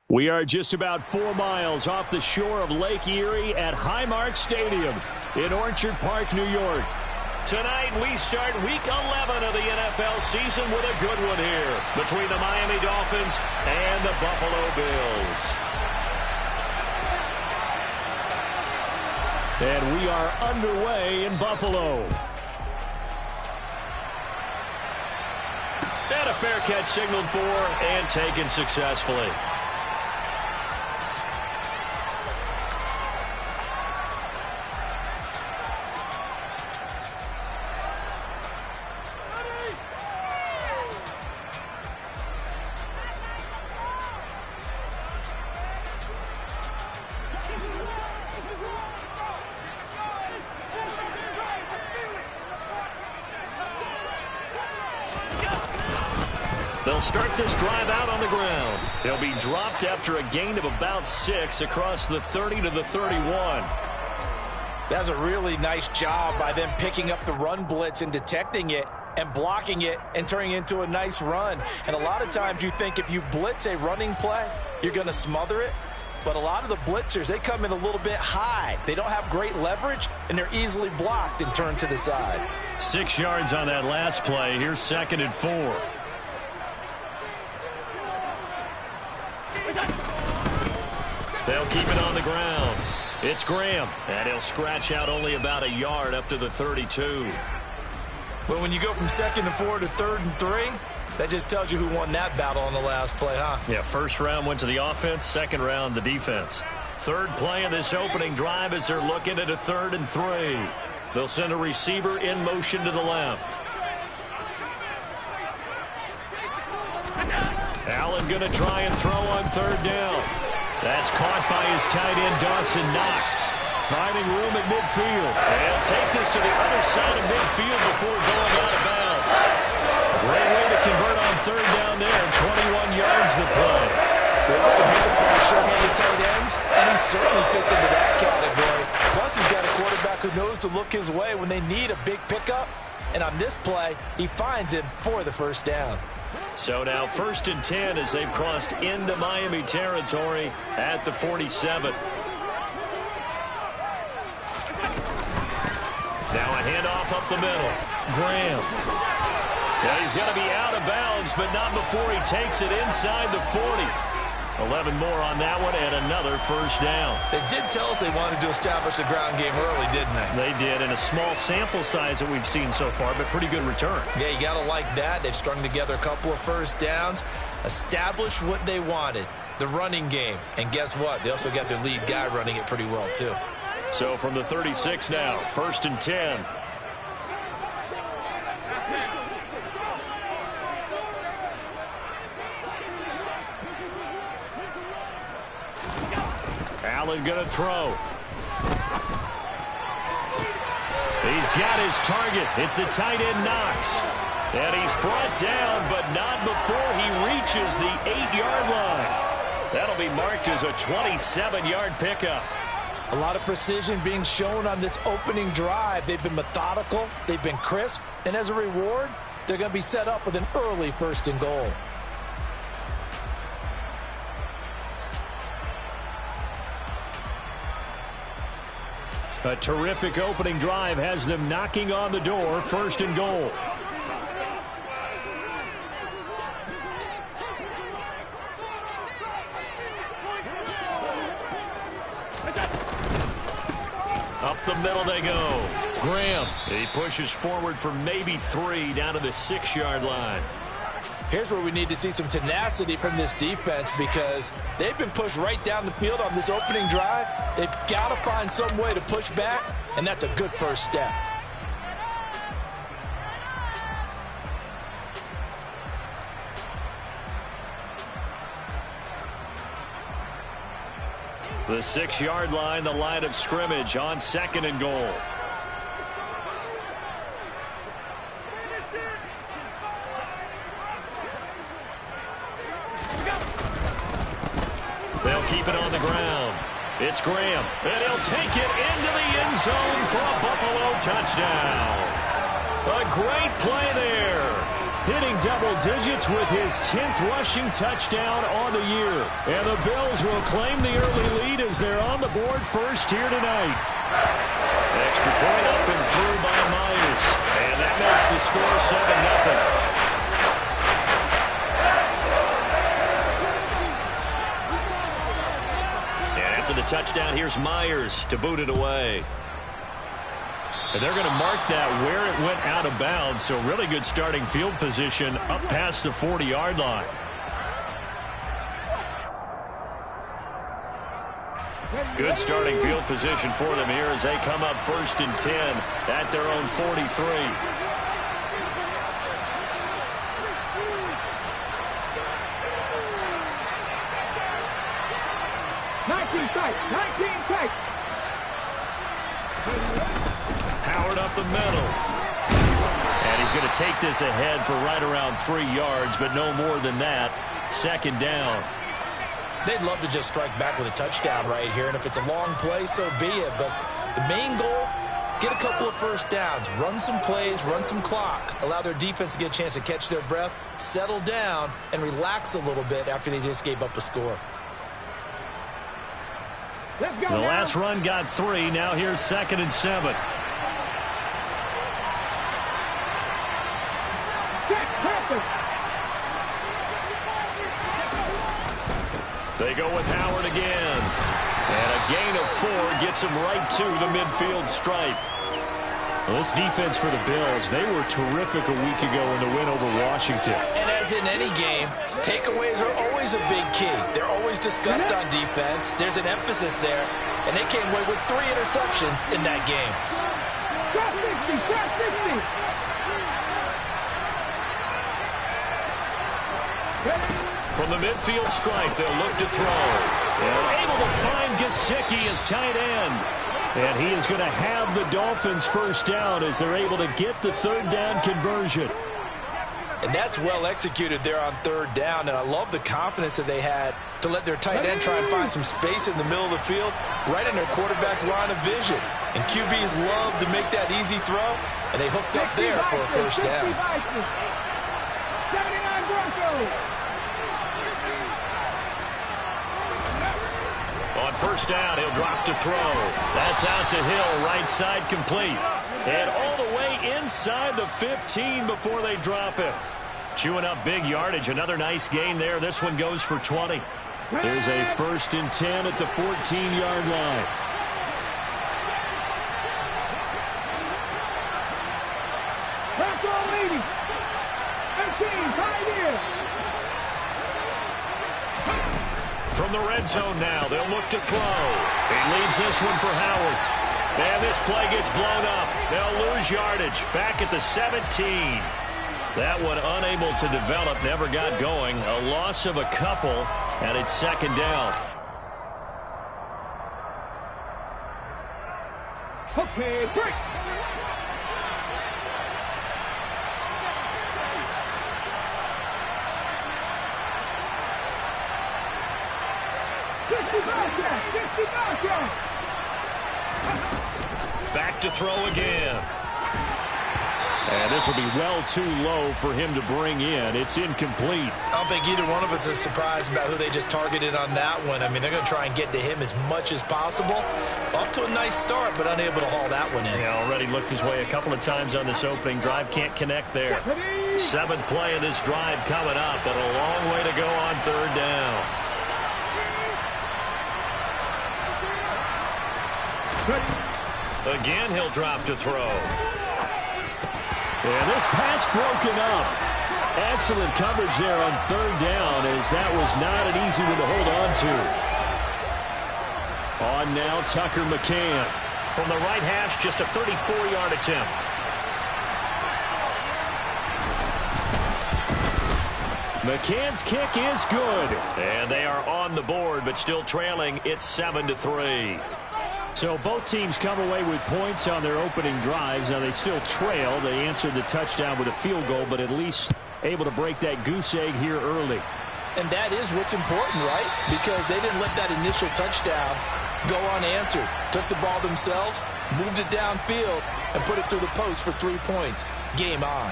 We are just about 4 miles off the shore of Lake Erie at Highmark Stadium in Orchard Park, New York. Tonight, we start Week 11 of the NFL season with a good one here between the Miami Dolphins and the Buffalo Bills. And we are underway in Buffalo. And a fair catch signaled for and taken successfully. They'll start this drive out on the ground. They'll be dropped after a gain of about 6 across the 30 to the 31. That's a really nice job by them picking up the run blitz and detecting it and blocking it and turning it into a nice run. And a lot of times you think if you blitz a running play, you're going to smother it. But a lot of the blitzers, they come in a little bit high. They don't have great leverage, and they're easily blocked and turned to the side. 6 yards on that last play. Here's 2nd and 4. They'll keep it on the ground. It's Graham, and he'll scratch out only about a yard up to the 32. Well, when you go from 2nd and 4 to 3rd and 3, that just tells you who won that battle on the last play, huh? Yeah, first round went to the offense, second round the defense. Third play of this opening drive as they're looking at a 3rd and 3. They'll send a receiver in motion to the left. Allen going to try and throw on 3rd down. That's caught by his tight end, Dawson Knox. Finding room at midfield. And take this to the other side of midfield before going out of bounds. Great way to convert on 3rd down there. 21 yards the play. They're looking here for a sure-handed tight ends, and he certainly fits into that category. Plus, he's got a quarterback who knows to look his way when they need a big pickup. And on this play, he finds him for the 1st down. So now 1st and 10 as they've crossed into Miami territory at the 47. Now a handoff up the middle. Graham. Yeah, he's got to be out of bounds, but not before he takes it inside the 40. 11 more on that one and another 1st down. They did tell us they wanted to establish the ground game early, didn't they? They did, in a small sample size that we've seen so far, but pretty good return. Yeah, you got to like that. They've strung together a couple of 1st downs, established what they wanted, the running game. And guess what? They also got their lead guy running it pretty well, too. So from the 36 now, 1st and 10. Allen going to throw. He's got his target. It's the tight end Knox. And he's brought down, but not before he reaches the 8-yard line. That'll be marked as a 27-yard pickup. A lot of precision being shown on this opening drive. They've been methodical. They've been crisp. And as a reward, they're going to be set up with an early 1st and goal. A terrific opening drive has them knocking on the door, 1st and goal. Up the middle they go. Graham, he pushes forward for maybe 3 down to the 6-yard line. Here's where we need to see some tenacity from this defense because they've been pushed right down the field on this opening drive. They've got to find some way to push back, and that's a good 1st step. The 6-yard line, the line of scrimmage on 2nd and goal. They'll keep it on the ground. It's Graham, and he'll take it into the end zone for a Buffalo touchdown. A great play there. hitting double digits with his 10th rushing touchdown on the year. And the Bills will claim the early lead as they're on the board first here tonight. Extra point up and through by Myers. And that makes the score 7-0. After the touchdown, here's Myers to boot it away. And they're going to mark that where it went out of bounds, so really good starting field position up past the 40-yard line. Good starting field position for them here as they come up 1st and 10 at their own 43. 19 tight. Howard up the middle. And he's going to take this ahead for right around 3 yards, but no more than that. 2nd down. They'd love to just strike back with a touchdown right here, and if it's a long play, so be it. But the main goal, get a couple of first downs, run some plays, run some clock, allow their defense to get a chance to catch their breath, settle down, and relax a little bit after they just gave up a score. The last run got 3. Now here's 2nd and 7. They go with Howard again. And a gain of 4 gets him right to the midfield stripe. Well, this defense for the Bills, they were terrific a week ago in the win over Washington. And as in any game, takeaways are always a big key. They're always discussed on defense. There's an emphasis there. And they came away with 3 interceptions in that game. Shot 60. From the midfield stripe, they'll look to throw. And able to find Gesicki as tight end. And he is going to have the Dolphins first down as they're able to get the 3rd down conversion. And that's well executed there on 3rd down. And I love the confidence that they had to let their tight end try and find some space in the middle of the field, right in their quarterback's line of vision. And QBs love to make that easy throw, and they hooked up there for a first down. 79 Broncos. On 1st down, he'll drop to throw. That's out to Hill, right side complete. And all the way inside the 15 before they drop him. Chewing up big yardage. Another nice gain there. This one goes for 20. There's a 1st and 10 at the 14-yard line. That's all 80. 13, Pioneers. From the red zone now, they'll look to throw. He leaves this one for Howard. And this play gets blown up. They'll lose yardage back at the 17. That one unable to develop, never got going. A loss of a couple, and it's 2nd down. Okay, break. Back to throw again. And this will be well too low for him to bring in. It's incomplete. I don't think either one of us is surprised about who they just targeted on that one. I mean, they're going to try and get to him as much as possible. Off to a nice start, but unable to haul that one in. Yeah, already looked his way a couple of times on this opening drive. Can't connect there. 7th play of this drive coming up, but a long way to go on 3rd down. Again, he'll drop to throw. And this pass broken up. Excellent coverage there on 3rd down, as that was not an easy one to hold on to. On now, Tucker McCann. From the right hash, just a 34-yard attempt. McCann's kick is good. And they are on the board, but still trailing. It's 7-3. So both teams come away with points on their opening drives. Now they still trail. They answered the touchdown with a field goal, but at least able to break that goose egg here early. And that is what's important, right? Because they didn't let that initial touchdown go unanswered. Took the ball themselves, moved it downfield, and put it through the post for 3 points. Game on.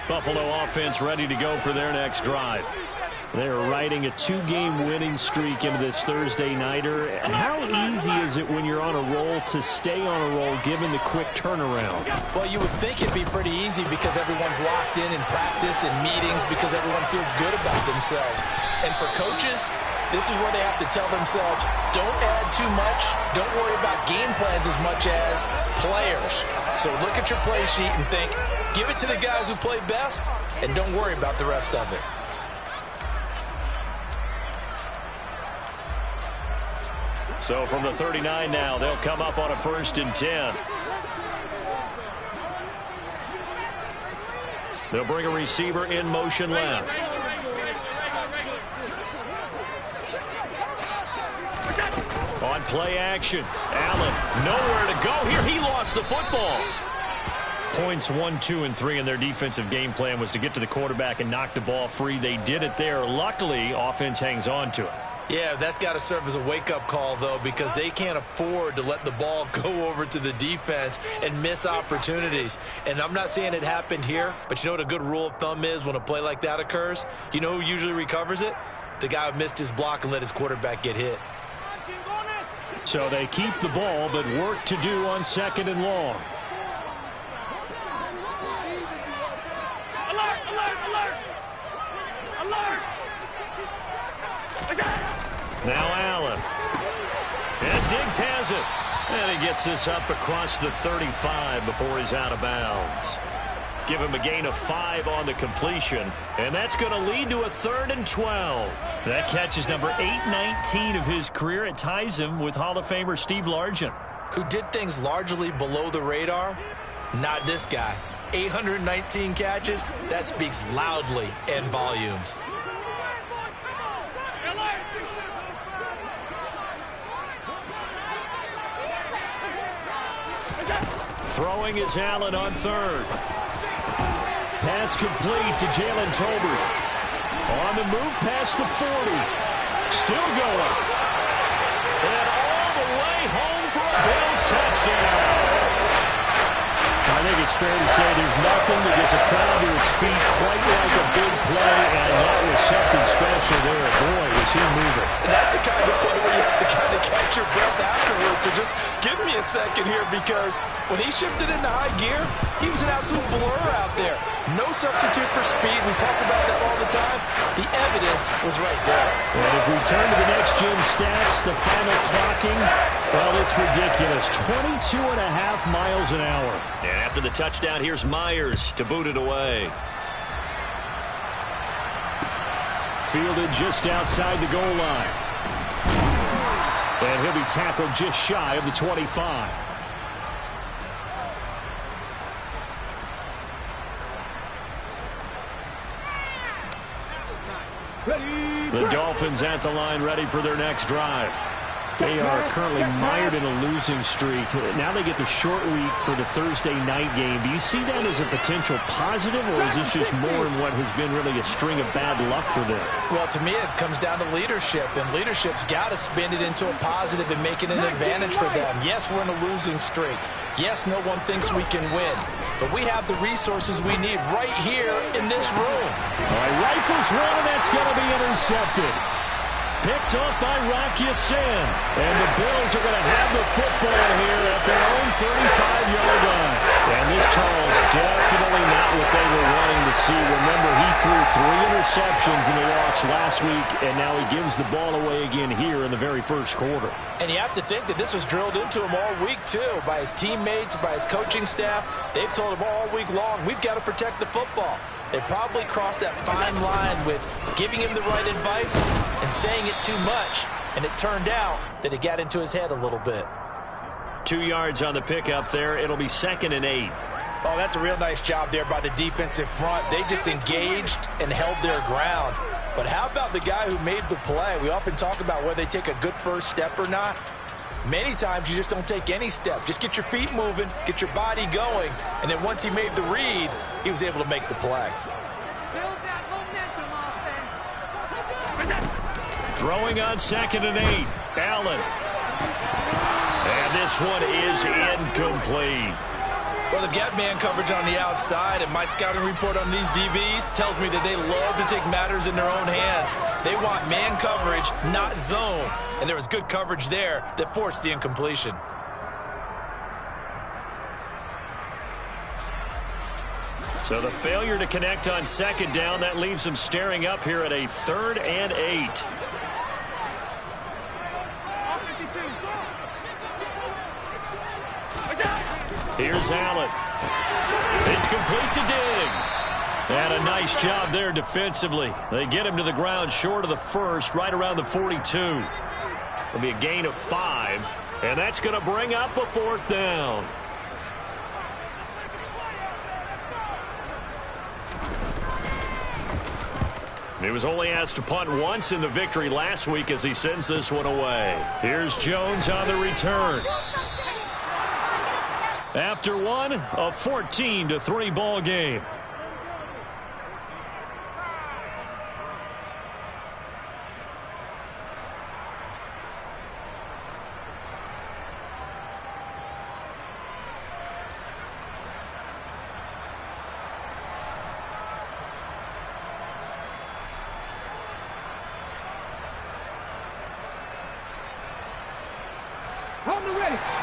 Buffalo offense ready to go for their next drive. They're riding a 2-game winning streak into this Thursday nighter. How easy is it when you're on a roll to stay on a roll given the quick turnaround? Well, you would think it'd be pretty easy because everyone's locked in practice and meetings because everyone feels good about themselves. And for coaches, this is where they have to tell themselves, don't add too much. Don't worry about game plans as much as players. So look at your play sheet and think, give it to the guys who play best, and don't worry about the rest of it. So from the 39 now, they'll come up on a 1st and 10. They'll bring a receiver in motion left. On play action, Allen nowhere to go here. He lost the football. Points 1, 2, and 3 in their defensive game plan was to get to the quarterback and knock the ball free. They did it there. Luckily, offense hangs on to it. Yeah, that's got to serve as a wake-up call, though, because they can't afford to let the ball go over to the defense and miss opportunities. And I'm not saying it happened here, but you know what a good rule of thumb is when a play like that occurs? You know who usually recovers it? The guy who missed his block and let his quarterback get hit. So they keep the ball, but work to do on 2nd and long. Alert, alert, alert! Alert! Now Allen. And Diggs has it. And he gets this up across the 35 before he's out of bounds. Give him a gain of 5 on the completion. And that's going to lead to a 3rd and 12. That catch is number 819 of his career. It ties him with Hall of Famer Steve Largent. Who did things largely below the radar? Not this guy. 819 catches, that speaks loudly in volumes. Throwing is Allen on 3rd. Pass complete to Jalen Tolbert. On the move past the 40. Still going. And all the way home for a Bills touchdown. I think it's fair to say there's nothing that gets a crowd to its feet quite like a big play, and that was something special there. Boy, was he moving. And that's the kind of play where you have to kind of catch your breath afterwards. So just give me a second here, because when he shifted into high gear, he was an absolute blur out there. No substitute for speed. We talk about that all the time. The evidence was right there. And if we turn to the next-gen stats, the final clocking, well, it's ridiculous. 22.5 miles an hour. And after the touchdown, here's Myers to boot it away. Fielded just outside the goal line. And he'll be tackled just shy of the 25. The Dolphins at the line, ready for their next drive. They are currently mired in a losing streak. Now they get the short week for the Thursday night game. Do you see that as a potential positive, or is this just more in what has been really a string of bad luck for them? Well, to me, it comes down to leadership, and leadership's got to spin it into a positive and make it an advantage for them. Yes, we're in a losing streak. Yes, no one thinks we can win, but we have the resources we need right here in this room. All right, rifles one, and that's going to be intercepted. Picked off by Rock Ya-Sin. And the Bills are going to have the football here at their own 35-yard line. And this, Charles, definitely not what they were wanting to see. Remember, he threw 3 interceptions in the loss last week, and now he gives the ball away again here in the very first quarter. And you have to think that this was drilled into him all week, too, by his teammates, by his coaching staff. They've told him all week long, we've got to protect the football. They probably crossed that fine line with giving him the right advice and saying it too much. And it turned out that it got into his head a little bit. 2 yards on the pickup there. It'll be 2nd and 8. Oh, that's a real nice job there by the defensive front. They just engaged and held their ground. But how about the guy who made the play? We often talk about whether they take a good first step or not. Many times you just don't take any step. Just get your feet moving, get your body going, and then once he made the read, he was able to make the play. Build that momentum, offense. Throwing on 2nd and 8. Allen. And this one is incomplete. Well, they've got man coverage on the outside, and my scouting report on these DBs tells me that they love to take matters in their own hands. They want man coverage, not zone. And there was good coverage there that forced the incompletion. So the failure to connect on second down, that leaves them staring up here at a 3rd and 8. Here's Allen. It's complete to Diggs. And a nice job there defensively. They get him to the ground short of the first, right around the 42. It'll be a gain of 5, and that's going to bring up a 4th down. He was only asked to punt once in the victory last week as he sends this one away. Here's Jones on the return. After one, a 14-3 ball game.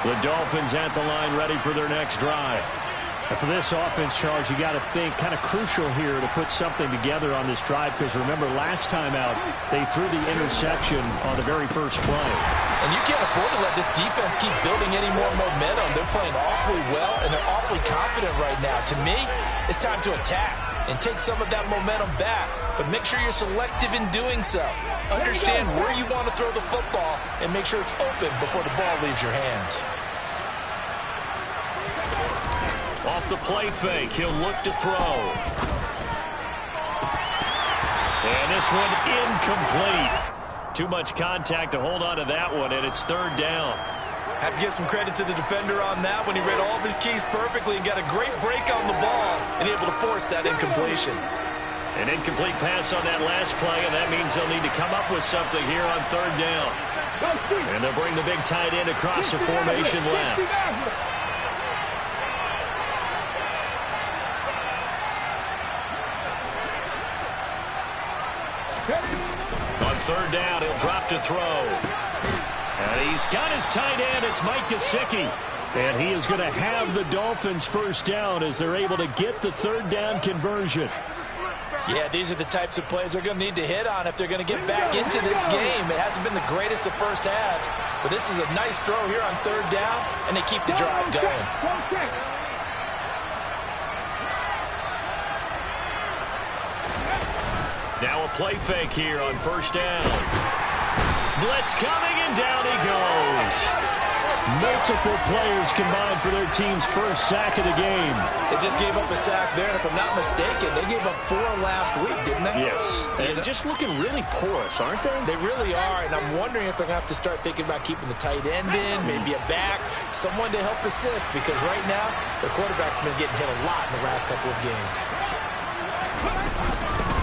The Dolphins at the line ready for their next drive. And for this offense, Charles, you got to think kind of crucial here to put something together on this drive, because remember last time out they threw the interception on the very first play. And you can't afford to let this defense keep building any more momentum. They're playing awfully well, and they're awfully confident right now. To me, it's time to attack and take some of that momentum back, but make sure you're selective in doing so. Understand where you want to throw the football and make sure it's open before the ball leaves your hands. Off the play fake, he'll look to throw. And this one incomplete. Too much contact to hold on to that one, and it's 3rd down. Have to give some credit to the defender on that when he read all of his keys perfectly and got a great break on the ball and able to force that incompletion. An incomplete pass on that last play, and that means they'll need to come up with something here on 3rd down. And they'll bring the big tight end across the formation left. On 3rd down, he'll drop to throw. And he's got his tight end. It's Mike Gesicki. And he is going to have the Dolphins first down as they're able to get the 3rd down conversion. Yeah, these are the types of plays they're going to need to hit on if they're going to get back into this game. It hasn't been the greatest of first halves, but this is a nice throw here on 3rd down, and they keep the drive going. Now a play fake here on 1st down. Blitz coming, and down he goes. Multiple players combined for their team's first sack of the game. They just gave up a sack there, and if I'm not mistaken, they gave up 4 last week, didn't they? Yes. And just looking really porous, aren't they? They really are, and I'm wondering if they're going to have to start thinking about keeping the tight end in, maybe a back, someone to help assist, because right now, the quarterback's been getting hit a lot in the last couple of games.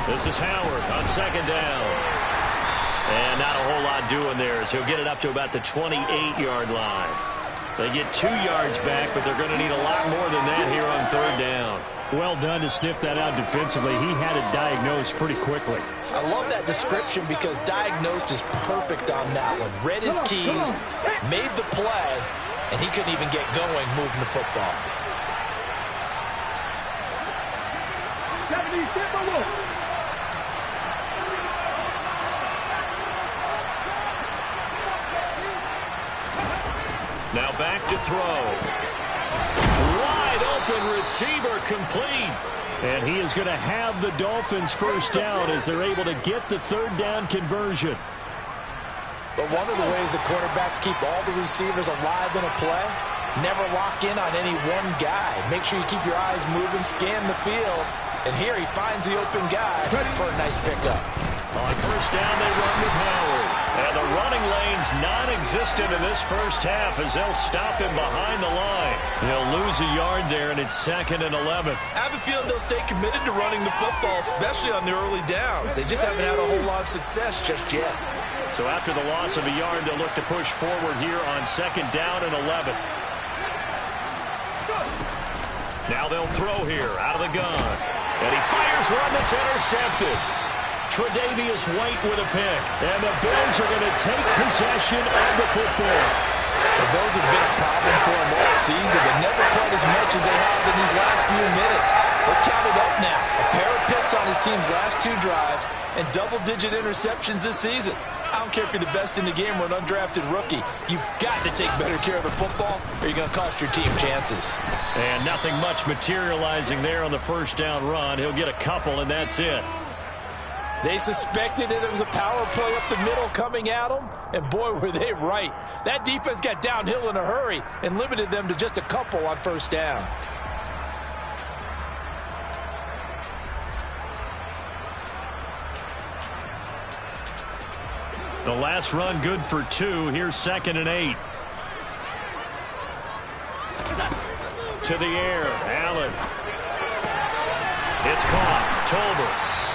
This is Howard on 2nd down. And not a whole lot doing there as he'll get it up to about the 28-yard line. They get 2 yards back, but they're going to need a lot more than that here on 3rd down. Well done to sniff that out defensively. He had it diagnosed pretty quickly. I love that description because diagnosed is perfect on that one. Read his keys, made the play, and he couldn't even get going moving the football. Now back to throw. Wide open receiver, complete. And he is going to have the Dolphins first down as they're able to get the 3rd down conversion. But one of the ways the quarterbacks keep all the receivers alive in a play, never lock in on any one guy. Make sure you keep your eyes moving, scan the field. And here he finds the open guy for a nice pickup. On 1st down, they run with Howard. And the running lane's non-existent in this first half as they'll stop him behind the line. He'll lose a yard there, and it's 2nd and 11. I have a feeling they'll stay committed to running the football, especially on the early downs. They just haven't had a whole lot of success just yet. So after the loss of a yard, they'll look to push forward here on 2nd down and 11. Now they'll throw here out of the gun. And he fires one that's intercepted. Tre'Davious White with a pick. And the Bills are going to take possession of the football. Well, those have been a problem for him all season, but never quite as much as they have in these last few minutes. Let's count it up now. A pair of picks on his team's last 2 drives and double-digit interceptions this season. I don't care if you're the best in the game or an undrafted rookie. You've got to take better care of the football or you're going to cost your team chances. And nothing much materializing there on the first down run. He'll get a couple, and that's it. They suspected it was a power play up the middle coming at them, and boy, were they right. That defense got downhill in a hurry and limited them to just a couple on first down. The last run good for 2. Here's 2nd and 8. To the air. Allen. It's caught. Tolbert.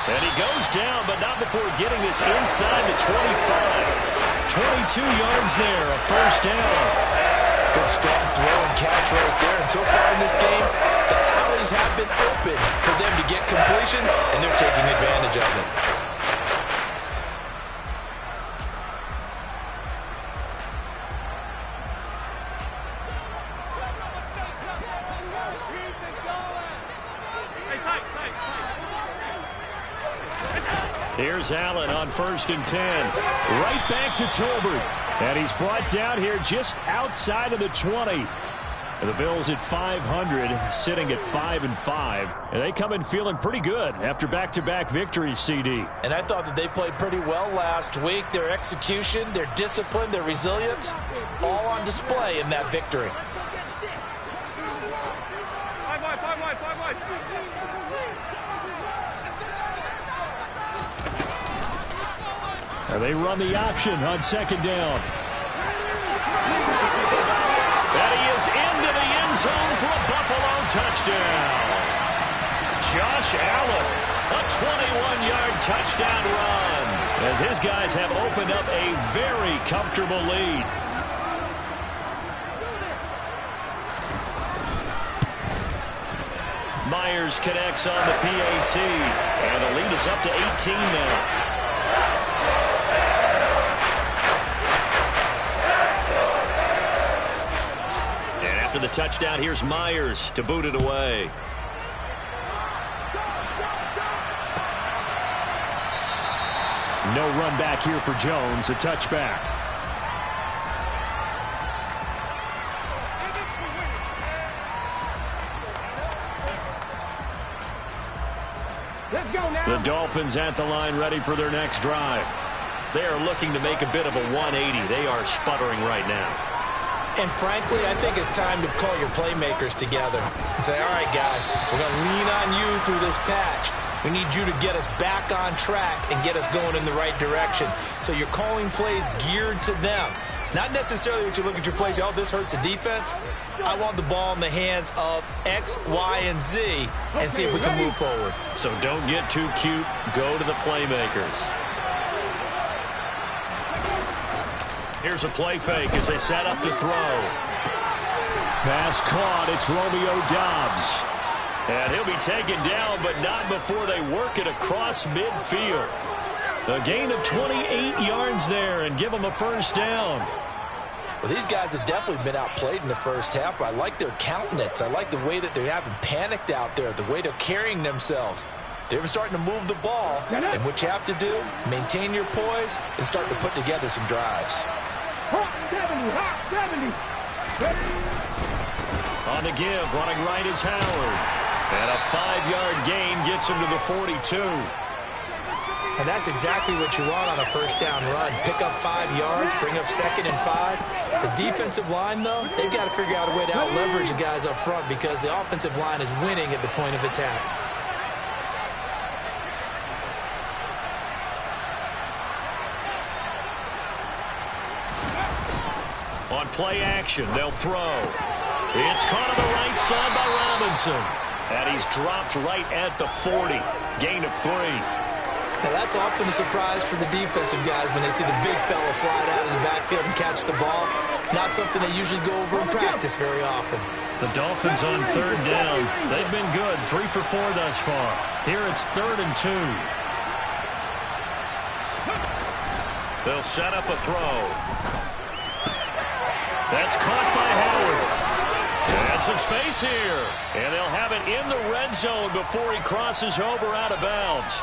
And he goes down, but not before getting this inside the 25. 22 yards there, a first down. Good strong throw and catch right there. And so far in this game, the alleys have been open for them to get completions, and they're taking advantage of it. Here's Allen on 1st and 10. Right back to Tolbert. And he's brought down here just outside of the 20. And the Bills at 500, sitting at 5-5. And they come in feeling pretty good after back-to-back victories, CD. And I thought that they played pretty well last week. Their execution, their discipline, their resilience, all on display in that victory. Five wide. And they run the option on 2nd down. And he is into the end zone for a Buffalo touchdown. Josh Allen, a 21-yard touchdown run, as his guys have opened up a very comfortable lead. Myers connects on the PAT, and the lead is up to 18 now. The touchdown, here's Myers to boot it away. No run back here for Jones, a touchback. Let's go now. The Dolphins at the line, ready for their next drive. They are looking to make a bit of a 180. They are sputtering right now. And frankly, I think it's time to call your playmakers together and say, all right, guys, we're going to lean on you through this patch. We need you to get us back on track and get us going in the right direction. So you're calling plays geared to them. Not necessarily what you look at your plays, oh, this hurts the defense. I want the ball in the hands of X, Y, and Z and see if we can move forward. So don't get too cute. Go to the playmakers. Here's a play fake as they set up to throw. Pass caught. It's Romeo Doubs. And he'll be taken down, but not before they work it across midfield. A gain of 28 yards there and give them a first down. Well, these guys have definitely been outplayed in the first half. I like their countenance. I like the way that they haven't panicked out there, the way they're carrying themselves. They're starting to move the ball. And what you have to do, maintain your poise and start to put together some drives. Hot 70. On the give, running right is Howard. And a 5-yard gain gets him to the 42. And that's exactly what you want on a first down run. Pick up 5 yards, bring up 2nd and 5. The defensive line, though, they've got to figure out a way to out-leverage the guys up front because the offensive line is winning at the point of attack. On play action, they'll throw. It's caught on the right side by Robinson. And he's dropped right at the 40. Gain of 3. Now, that's often a surprise for the defensive guys when they see the big fella slide out of the backfield and catch the ball. Not something they usually go over in practice very often. The Dolphins on third down. They've been good, 3 for 4 thus far. Here it's 3rd and 2. They'll set up a throw. That's caught by Howard. And some space here. And they'll have it in the red zone before he crosses over out of bounds.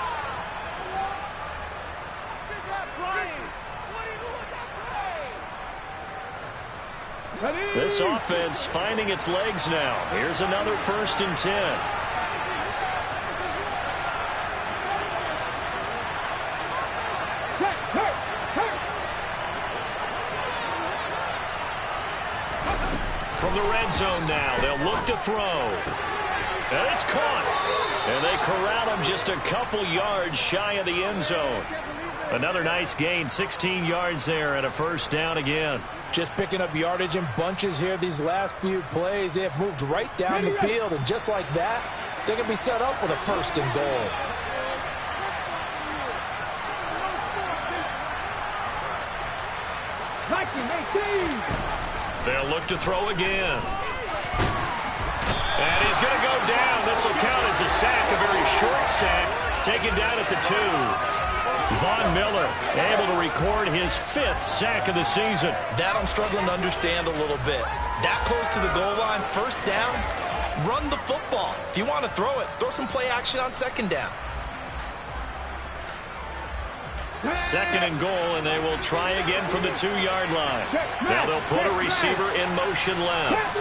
This offense finding its legs now. Here's another 1st and 10. From the red zone now, they'll look to throw. And it's caught. And they corral him just a couple yards shy of the end zone. Another nice gain, 16 yards there, and a 1st down again. Just picking up yardage in bunches here these last few plays. They have moved right down the field, and just like that, they can be set up with a 1st and goal. They'll look to throw again. And he's going to go down. This will count as a sack, a very short sack, taken down at the 2. Von Miller able to record his 5th sack of the season. That I'm struggling to understand a little bit. That close to the goal line, 1st down, run the football. If you want to throw it, throw some play action on 2nd down. 2nd and goal, and they will try again from the 2-yard line. Now they'll put a receiver in motion left.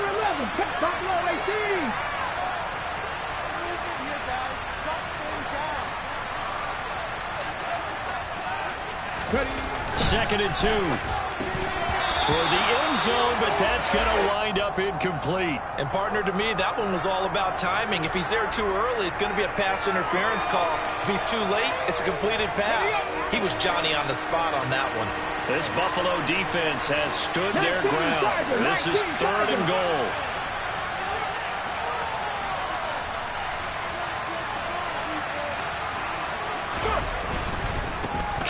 2nd and 2. Toward the end zone, but that's going to wind up incomplete. And, partner, to me, that one was all about timing. If he's there too early, it's going to be a pass interference call. If he's too late, it's a completed pass. He was Johnny on the spot on that one. This Buffalo defense has stood their ground. This is 3rd and goal.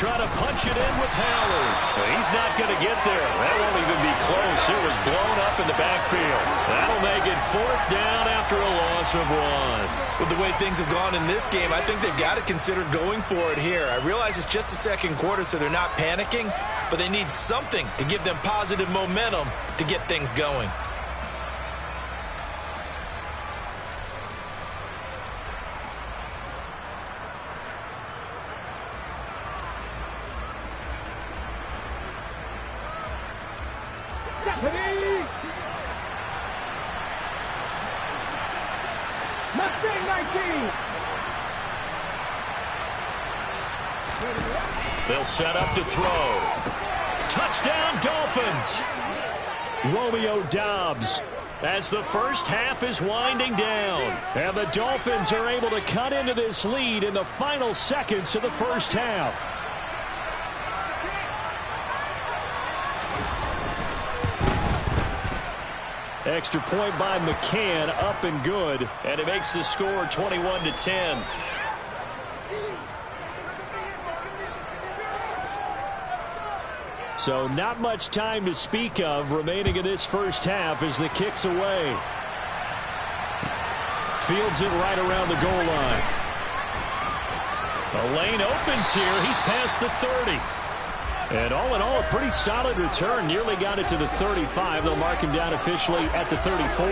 Try to punch it in with Howard. Well, he's not going to get there. That won't even be close. It was blown up in the backfield. That'll make it 4th down after a loss of 1. With the way things have gone in this game, I think they've got to consider going for it here. I realize it's just the 2nd quarter, so they're not panicking, but they need something to give them positive momentum to get things going. They'll set up to throw. Touchdown, Dolphins! Romeo Doubs as the first half is winding down. And the Dolphins are able to cut into this lead in the final seconds of the first half. Extra point by McCann, up and good. And it makes the score 21-10. So not much time to speak of remaining in this first half as the kick's away. Fields it right around the goal line. The lane opens here. He's past the 30. And all in all, a pretty solid return. Nearly got it to the 35. They'll mark him down officially at the 34.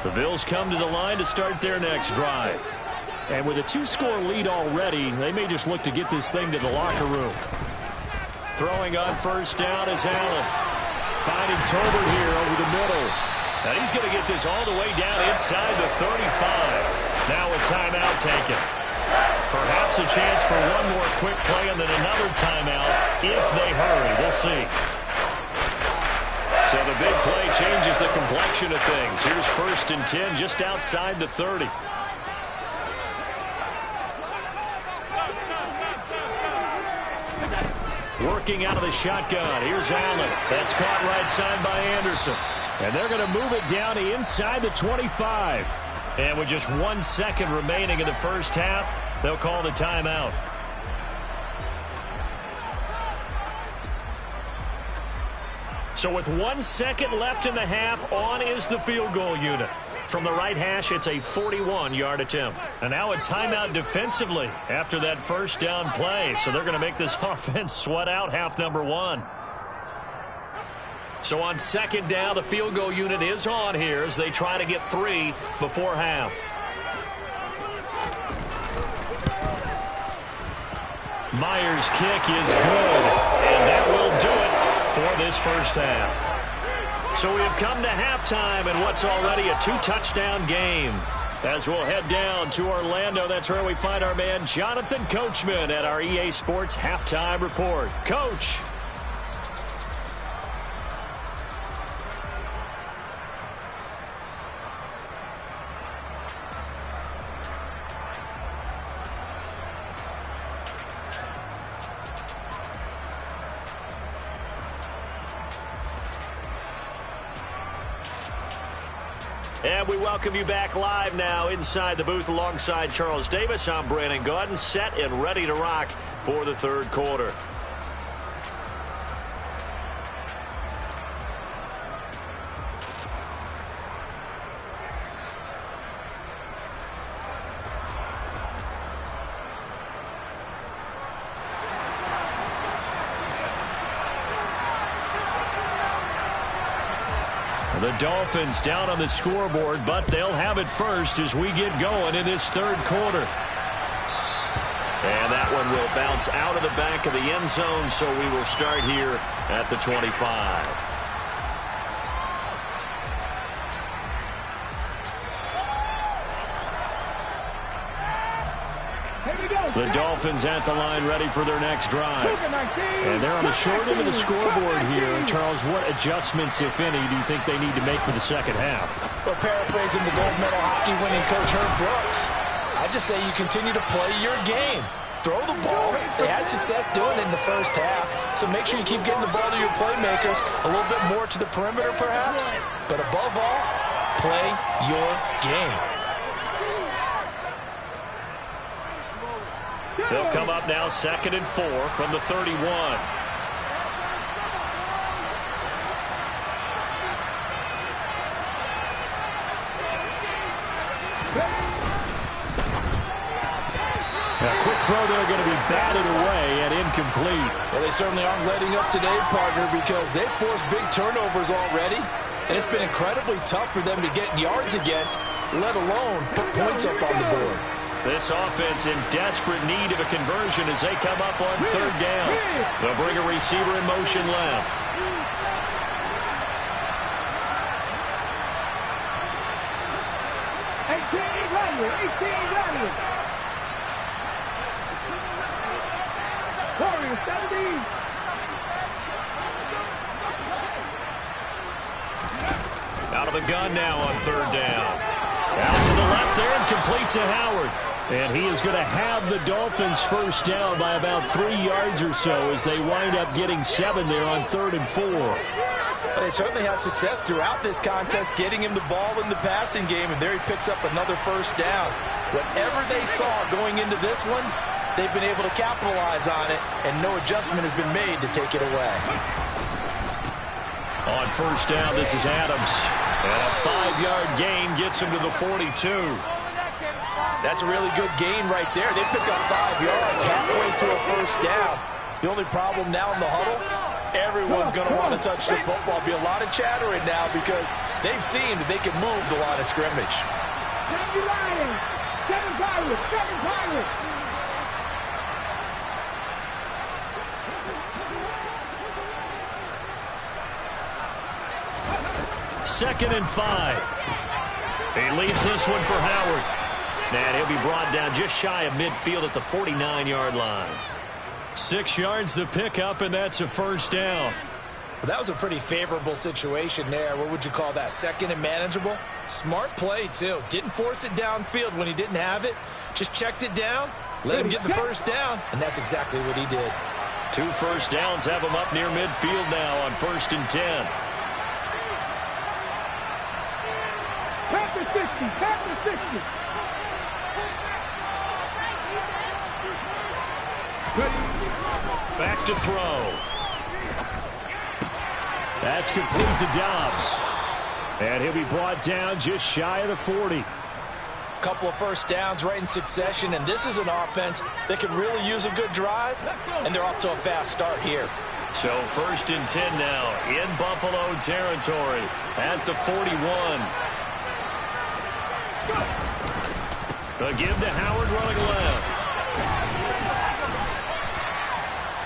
The Bills come to the line to start their next drive. And with a 2-score lead already, they may just look to get this thing to the locker room. Throwing on first down is Allen. Finding Tolbert here over the middle. And he's going to get this all the way down inside the 35. Now a timeout taken. Perhaps a chance for one more quick play and then another timeout if they hurry. We'll see. So the big play changes the complexion of things. Here's 1st and 10 just outside the 30. Working out of the shotgun. Here's Allen. That's caught right side by Anderson. And they're going to move it down to inside the 25. And with just 1 second remaining in the first half, they'll call the timeout. So with 1 second left in the half, on is the field goal unit. From the right hash, it's a 41-yard attempt. And now a timeout defensively after that first down play. So they're going to make this offense sweat out half number one. So on second down, the field goal unit is on here as they try to get 3 before half. Myers' kick is good, and that will do it for this first half. So we have come to halftime in what's already a 2-touchdown game. As we'll head down to Orlando, that's where we find our man Jonathan Coachman at our EA Sports Halftime Report. Coach. And we welcome you back live now inside the booth alongside Charles Davis. I'm Brandon Gaudin, set and ready to rock for the third quarter. The Dolphins down on the scoreboard, but they'll have it first as we get going in this third quarter. And that one will bounce out of the back of the end zone, so we will start here at the 25. The Dolphins at the line ready for their next drive. And they're on the short end of the scoreboard here. Charles, what adjustments, if any, do you think they need to make for the second half? Well, paraphrasing the gold medal hockey winning coach Herb Brooks, I just say you continue to play your game. Throw the ball. They had success doing it in the first half, so make sure you keep getting the ball to your playmakers, a little bit more to the perimeter perhaps, but above all, play your game. They'll come up now 2nd and 4 from the 31. A quick throw there going to be batted away and incomplete. Well, they certainly aren't letting up today, partner, because they've forced big turnovers already, and it's been incredibly tough for them to get yards against, let alone put points up on the board. This offense in desperate need of a conversion as they come up on third down. They'll bring a receiver in motion left. Out of the gun now on third down. Out to the left there and complete to Howard. And he is going to have the Dolphins first down by about 3 yards or so as they wind up getting 7 there on 3rd and 4. They certainly had success throughout this contest, getting him the ball in the passing game, and there he picks up another first down. Whatever they saw going into this one, they've been able to capitalize on it, and no adjustment has been made to take it away. On first down, this is Adams. And a 5-yard gain gets him to the 42. That's a really good gain right there. They pick up 5 yards halfway to a first down. The only problem now in the huddle, everyone's going to want to touch the football. Be a lot of chattering now because they've seen that they can move the line of scrimmage. Second and 5. He leaves this one for Howard. And he'll be brought down just shy of midfield at the 49-yard line. 6 yards the pickup, and that's a first down. Well, that was a pretty favorable situation there. What would you call that? Second and manageable? Smart play, too. Didn't force it downfield when he didn't have it. Just checked it down, let him get the first down, and that's exactly what he did. 2 first downs have them up near midfield now on 1st and 10. Back to 60. Back to 60. Back to throw. That's complete to Dobbs. And he'll be brought down just shy of the 40. Couple of first downs right in succession, and this is an offense that can really use a good drive, and they're off to a fast start here. So 1st and 10 now in Buffalo territory at the 41. A give to Howard running left.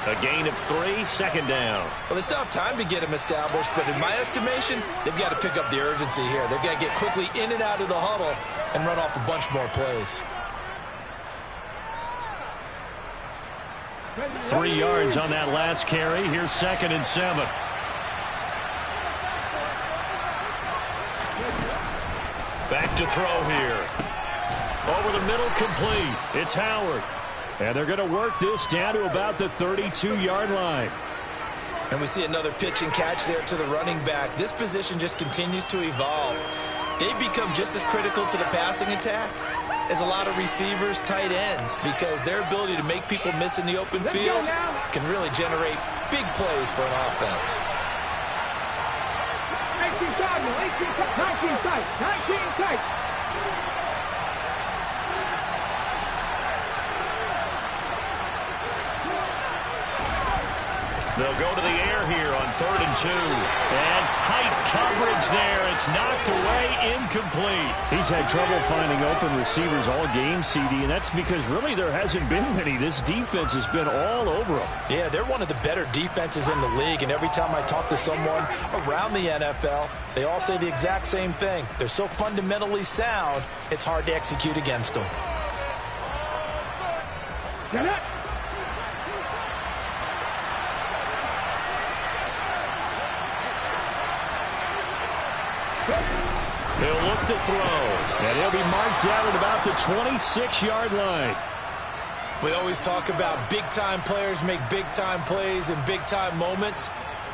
A gain of 3, 2nd down. Well, they still have time to get him established, but in my estimation, they've got to pick up the urgency here. They've got to get quickly in and out of the huddle and run off a bunch more plays. 3 yards on that last carry. Here's 2nd and 7. Back to throw here. Over the middle, complete. It's Howard. And they're going to work this down to about the 32-yard line. And we see another pitch and catch there to the running back. This position just continues to evolve. They become just as critical to the passing attack as a lot of receivers, tight ends, because their ability to make people miss in the open field can really generate big plays for an offense. 18 tight, 19 tight, 19 tight. They'll go to the air here on 3rd and 2. And tight coverage there. It's knocked away, incomplete. He's had trouble finding open receivers all game, CD, and that's because really there hasn't been many. This defense has been all over them. Yeah, they're one of the better defenses in the league, and every time I talk to someone around the NFL, they all say the exact same thing. They're so fundamentally sound, it's hard to execute against them. Get it. He'll look to throw, and he'll be marked down at about the 26-yard line. We always talk about big-time players make big-time plays in big-time moments.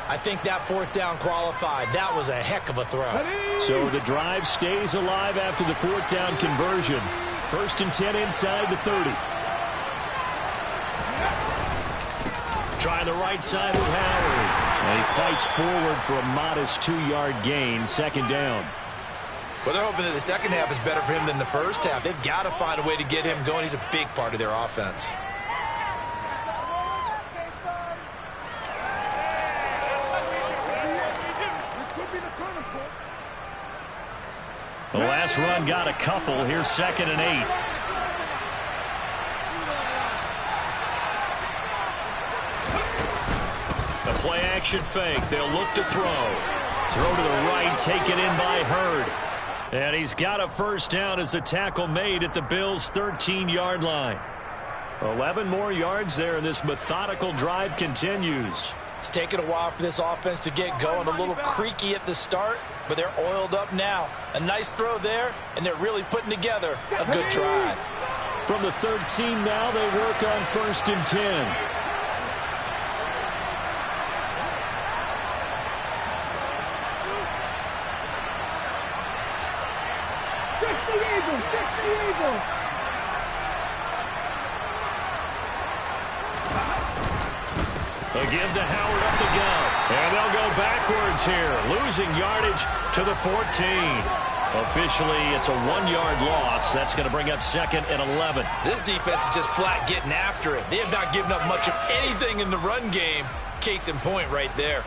I think that 4th down qualified. That was a heck of a throw. So the drive stays alive after the 4th down conversion. 1st and 10 inside the 30. Trying the right side with Howard. And he fights forward for a modest 2-yard gain, 2nd down. Well, they're hoping that the second half is better for him than the first half. They've got to find a way to get him going. He's a big part of their offense. The last run got a couple. Here's 2nd and 8. The play action fake. They'll look to throw. Throw to the right, taken in by Hurd. And he's got a 1st down as the tackle made at the Bills' 13-yard line. 11 more yards there, and this methodical drive continues. It's taken a while for this offense to get going. A little creaky at the start, but they're oiled up now. A nice throw there, and they're really putting together a good drive. From the 13 now, they work on 1st and 10. A give to Howard up the gut. And they'll go backwards here. Losing yardage to the 14. Officially, it's a 1-yard loss. That's going to bring up 2nd and 11. This defense is just flat getting after it. They have not given up much of anything in the run game. Case in point right there.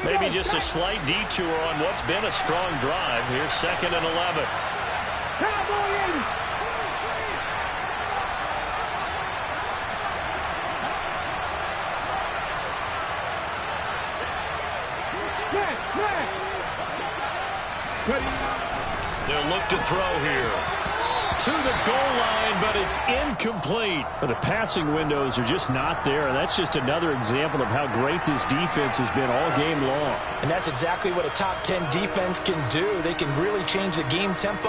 Maybe just a slight detour on what's been a strong drive. Here's 2nd and 11. They'll look to throw here. To the goal line, but it's incomplete. But the passing windows are just not there, and that's just another example of how great this defense has been all game long. And that's exactly what a top 10 defense can do. They can really change the game tempo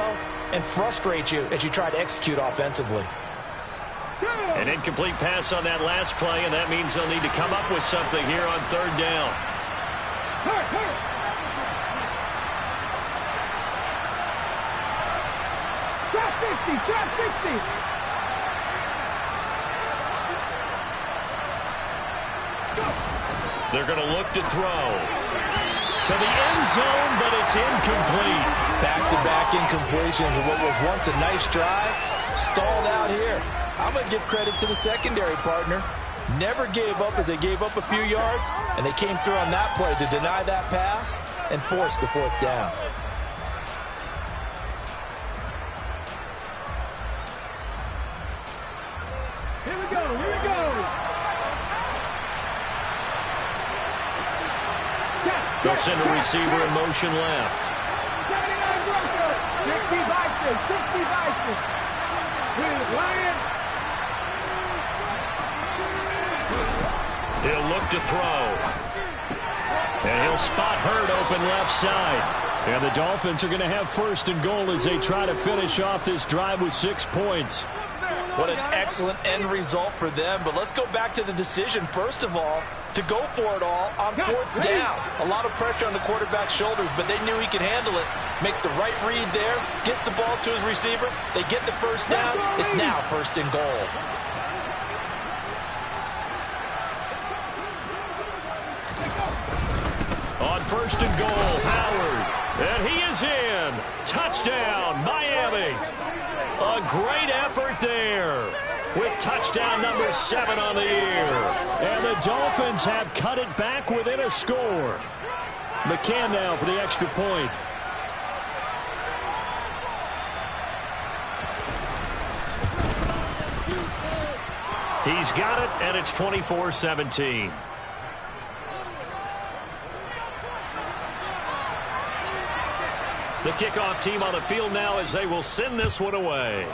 and frustrate you as you try to execute offensively. An incomplete pass on that last play, and that means they'll need to come up with something here on third down. Trap 50, trap 50. They're going to look to throw to the end zone, but it's incomplete. Back-to-back incompletions of what was once a nice drive, stalled out here. I'm going to give credit to the secondary partner. Never gave up as they gave up a few yards, and they came through on that play to deny that pass and force the fourth down. Here we go, here we go. They'll send a receiver in motion left. 60 vices, 60 vices. Here's Ryan. He'll look to throw. And he'll spot Hurd open left side. And the Dolphins are going to have first and goal as they try to finish off this drive with 6 points. What an excellent end result for them. But let's go back to the decision, first of all, to go for it all on fourth down. A lot of pressure on the quarterback's shoulders, but they knew he could handle it. Makes the right read there, gets the ball to his receiver. They get the first down. It's now first and goal. On first and goal, Howard. And he is in. Touchdown, Miami. A great effort there with touchdown number 7 on the year. And the Dolphins have cut it back within a score. McCann now for the extra point. He's got it, and it's 24-17. The kickoff team on the field now as they will send this one away.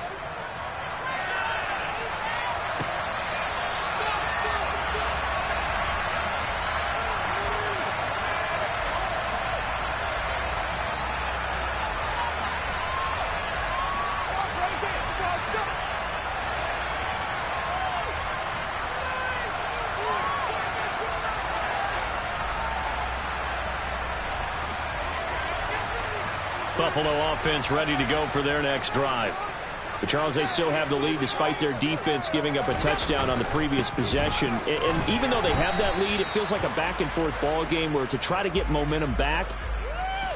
Buffalo offense ready to go for their next drive. But Charles, they still have the lead despite their defense giving up a touchdown on the previous possession. And even though they have that lead, it feels like a back-and-forth ball game where to try to get momentum back,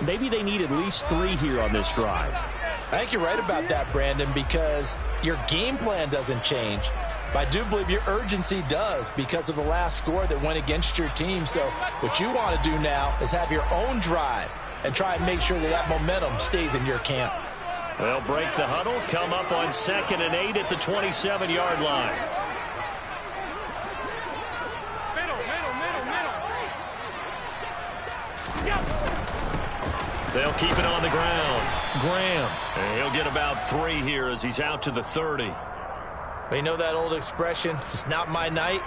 maybe they need at least 3 here on this drive. I think you're right about that, Brandon, because your game plan doesn't change. But I do believe your urgency does because of the last score that went against your team. So what you want to do now is have your own drive and try and make sure that that momentum stays in your camp. They'll break the huddle, come up on 2nd and 8 at the 27-yard line. They'll keep it on the ground. Graham. And he'll get about 3 here as he's out to the 30. You know that old expression, it's not my night?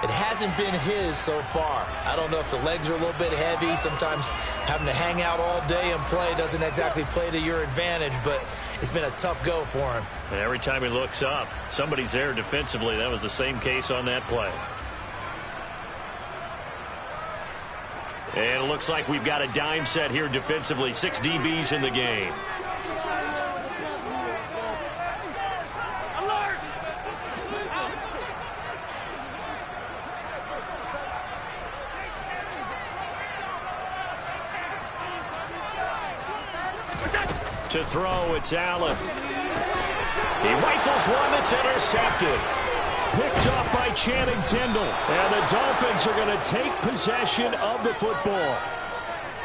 It hasn't been his so far. I don't know if the legs are a little bit heavy. Sometimes having to hang out all day and play doesn't exactly play to your advantage, but it's been a tough go for him. And every time he looks up, somebody's there defensively. That was the same case on that play. And it looks like we've got a dime set here defensively. 6 DBs in the game. To throw, it's Allen. He rifles one that's intercepted. Picked off by Channing Tindall. And the Dolphins are going to take possession of the football.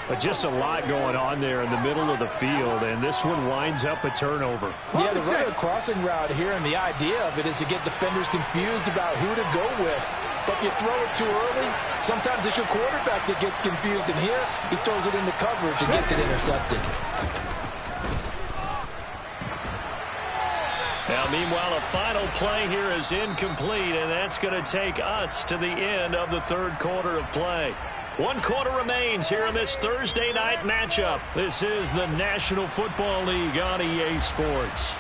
But just a lot going on there in the middle of the field, and this one winds up a turnover. Yeah, the runner crossing route here, and the idea of it is to get defenders confused about who to go with. But if you throw it too early, sometimes it's your quarterback that gets confused, and here he throws it into coverage and gets it intercepted. Now, meanwhile, a final play here is incomplete, and that's going to take us to the end of the 3rd quarter of play. 1 quarter remains here in this Thursday night matchup. This is the National Football League on EA Sports.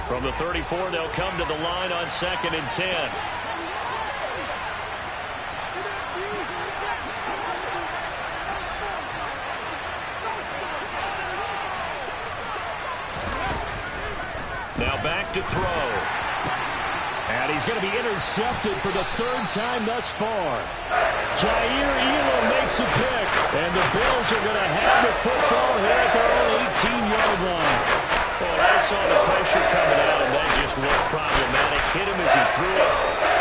From the 34, they'll come to the line on 2nd and 10. Now back to throw. And he's going to be intercepted for the 3rd time thus far. Jair Elam makes a pick. And the Bills are going to have the football here at their own 18-yard line. Well, I saw the pressure coming out, and that just looked problematic. Hit him as he threw it,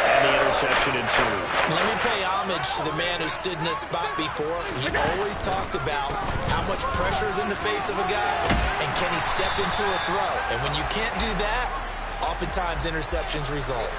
and the interception ensued. Let me pay homage to the man who stood in this spot before. He always talked about how much pressure is in the face of a guy, and can he step into a throw. And when you can't do that, oftentimes interceptions result.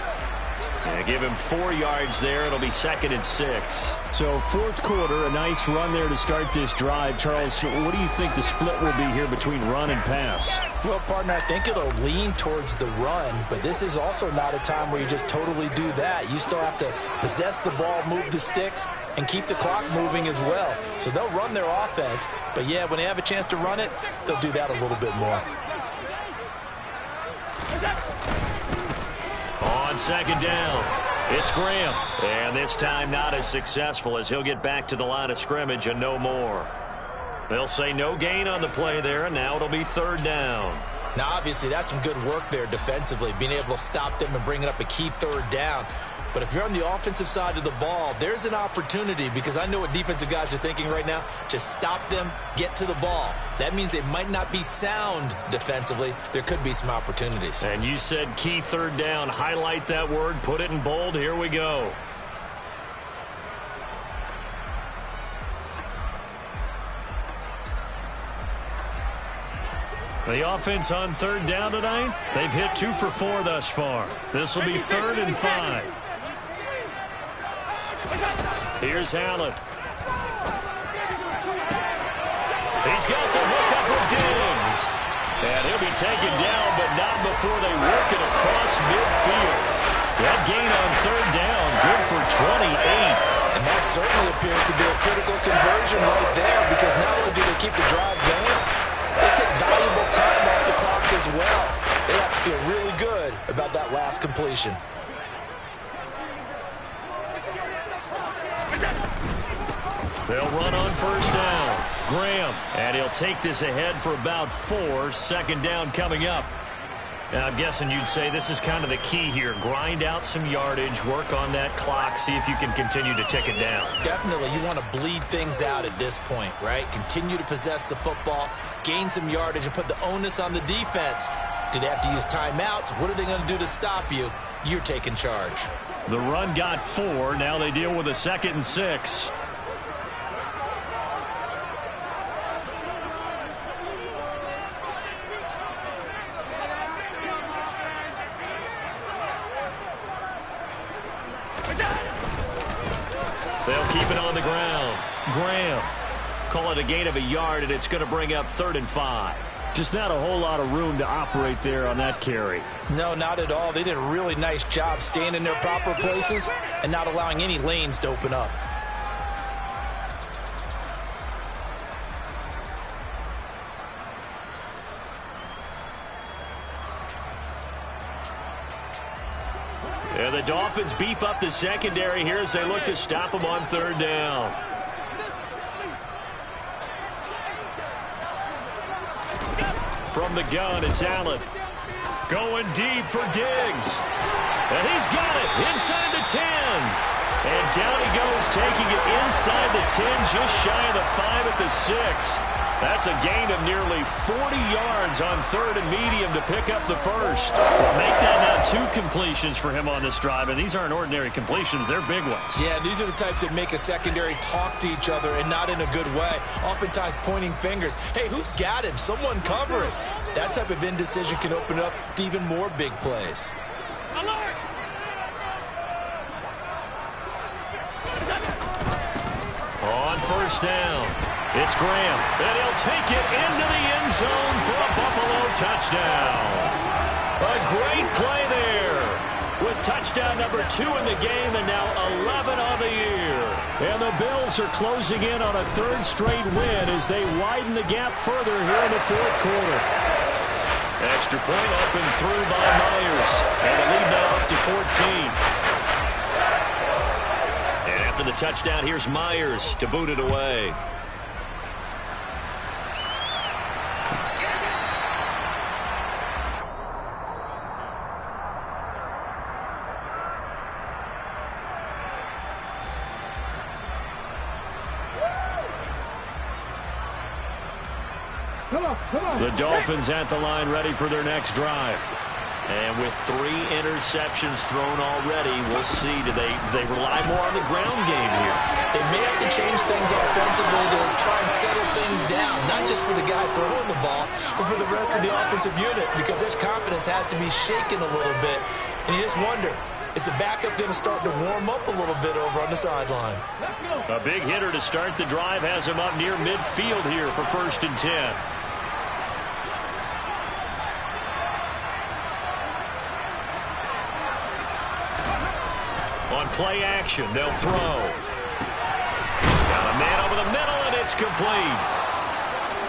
Yeah, give him 4 yards there. It'll be 2nd and 6. So 4th quarter, a nice run there to start this drive. Charles, what do you think the split will be here between run and pass? Well, partner, I think it'll lean towards the run, but this is also not a time where you just totally do that. You still have to possess the ball, move the sticks, and keep the clock moving as well. So they'll run their offense, but yeah, when they have a chance to run it, they'll do that a little bit more. On 2nd down, it's Graham. And this time not as successful as he'll get back to the line of scrimmage and no more. They'll say no gain on the play there, and now it'll be 3rd down. Now, obviously, that's some good work there defensively, being able to stop them and bringing up a key 3rd down. But if you're on the offensive side of the ball, there's an opportunity, because I know what defensive guys are thinking right now. Just stop them, get to the ball. That means they might not be sound defensively. There could be some opportunities. And you said key 3rd down. Highlight that word, put it in bold. Here we go. The offense on 3rd down tonight, they've hit 2 for 4 thus far. This will be 3rd and 5. Here's Allen. He's got the hook up with Diggs. And he'll be taken down, but not before they work it across midfield. That gain on 3rd down, good for 28. And that certainly appears to be a critical conversion right there, because not only do they keep the drive going, they take valuable time off the clock as well. They have to feel really good about that last completion. They'll run on 1st down. Graham, and he'll take this ahead for about 4. 2nd down coming up. And I'm guessing you'd say this is kind of the key here. Grind out some yardage, work on that clock, see if you can continue to tick it down. Definitely, you want to bleed things out at this point, right? Continue to possess the football, gain some yardage, and put the onus on the defense. Do they have to use timeouts? What are they going to do to stop you? You're taking charge. The run got 4. Now they deal with a 2nd and 6. They'll keep it on the ground. Graham. Call it a gain of a yard, and it's going to bring up 3rd and 5. Just not a whole lot of room to operate there on that carry. No, not at all. They did a really nice job staying in their proper places and not allowing any lanes to open up. And the Dolphins beef up the secondary here as they look to stop them on 3rd down. From the gun, it's Allen. Going deep for Diggs. And he's got it inside the 10. And down he goes, taking it inside the 10, just shy of the 5 at the 6. That's a gain of nearly 40 yards on 3rd and medium to pick up the 1st. Make that now 2 completions for him on this drive, and these aren't ordinary completions. They're big ones. Yeah, these are the types that make a secondary talk to each other, and not in a good way. Oftentimes pointing fingers. Hey, who's got him? Someone cover it. That type of indecision can open up to even more big plays. On 1st down, it's Graham, and he'll take it into the end zone for a Buffalo touchdown. A great play there with touchdown number 2 in the game, and now 11 on the year. And the Bills are closing in on a 3rd straight win as they widen the gap further here in the 4th quarter. Extra point up and through by Myers. And the lead now up to 14. And after the touchdown, here's Myers to boot it away. The Dolphins at the line ready for their next drive. And with 3 interceptions thrown already, we'll see. Do they rely more on the ground game here? They may have to change things offensively to try and settle things down, not just for the guy throwing the ball, but for the rest of the offensive unit, because their confidence has to be shaken a little bit. And you just wonder, is the backup going to start to warm up a little bit over on the sideline? A big hitter to start the drive has him up near midfield here for 1st and 10. On play action, they'll throw. Got a man over the middle, and it's complete.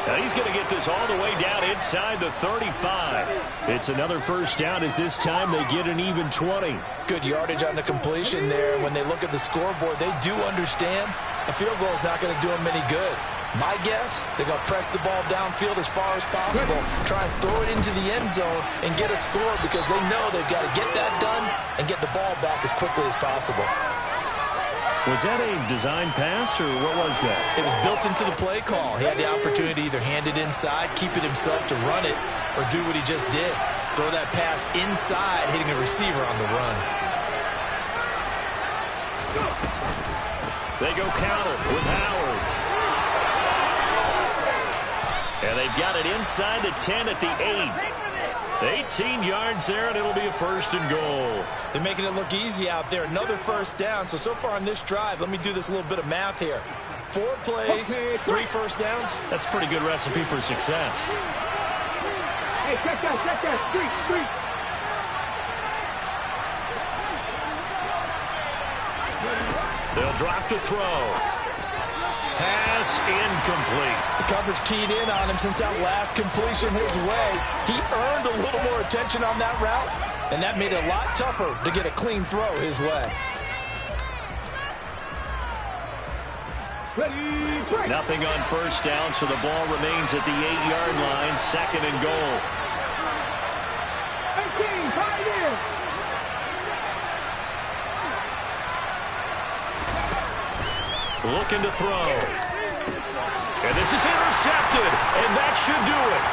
Now he's going to get this all the way down inside the 35. It's another first down as this time they get an even 20. Good yardage on the completion there. When they look at the scoreboard, they do understand a field goal is not going to do them any good. My guess, they're going to press the ball downfield as far as possible, try and throw it into the end zone and get a score because they know they've got to get that done and get the ball back as quickly as possible. Was that a design pass, or what was that? It was built into the play call. He had the opportunity to either hand it inside, keep it himself to run it, or do what he just did. Throw that pass inside, hitting a receiver on the run. They go counter with Howard. And they've got it inside the 10 at the 8. 18 yards there, and it'll be a 1st and goal. They're making it look easy out there. Another first down. So far on this drive, let me do this little bit of math here. 4 plays, 3 first downs. That's a pretty good recipe for success. Hey, check that. Street. They'll drop to throw. Pass incomplete. The coverage keyed in on him since that last completion his way. He earned a little more attention on that route, and that made it a lot tougher to get a clean throw his way. Nothing on first down, so the ball remains at the 8-yard line, 2nd and goal. 18, tight end. Looking to throw. And this is intercepted, and that should do it.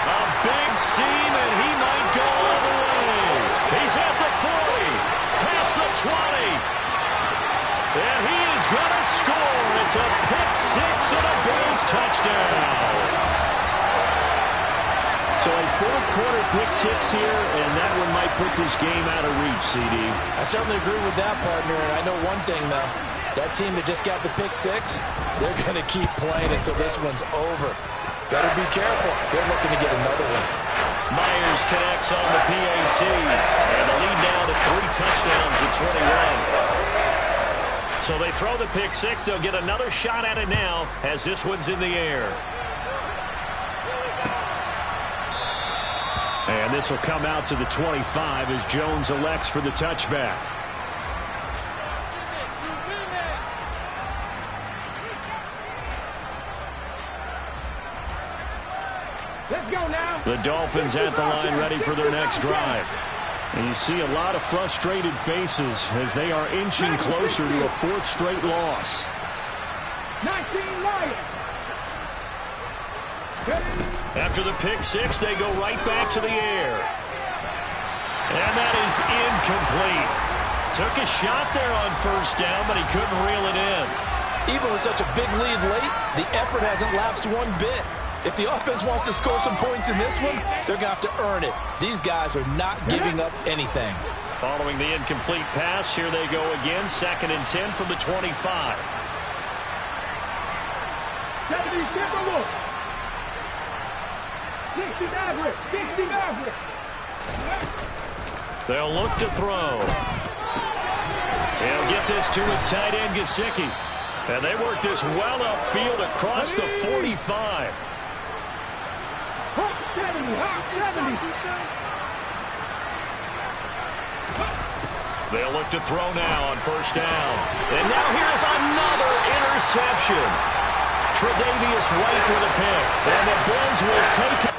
A big seam, and he might go all the way. He's at the 40, past the 20. And he is going to score. It's a pick-6 and a Bills touchdown. So a 4th-quarter pick-6 here, and that one might put this game out of reach, CD. I certainly agree with that, partner, and I know one thing, though. That team that just got the pick-6, they're going to keep playing until this one's over. Better be careful. They're looking to get another one. Myers connects on the PAT, and the lead now to 3 touchdowns at 21. So they throw the pick-6. They'll get another shot at it now as this one's in the air. And this will come out to the 25 as Jones elects for the touchback. Let's go now. The Dolphins at the line ready for their next drive. And you see a lot of frustrated faces as they are inching closer to a 4th straight loss. 19 Lions. After the pick-6, they go right back to the air. And that is incomplete. Took a shot there on first down, but he couldn't reel it in. Even with such a big lead late, the effort hasn't lapsed one bit. If the offense wants to score some points in this one, they're going to have to earn it. These guys are not giving up anything. Following the incomplete pass, here they go again. 2nd and 10 from the 25. 70 Timberwolves. 60 Maverick. 60 Maverick. They'll look to throw. He'll get this to his tight end, Gesicki. And they work this well upfield across the 45. They'll look to throw now on first down. And now here's another interception. Tre'Davious White with a pick. And the Bills will take it.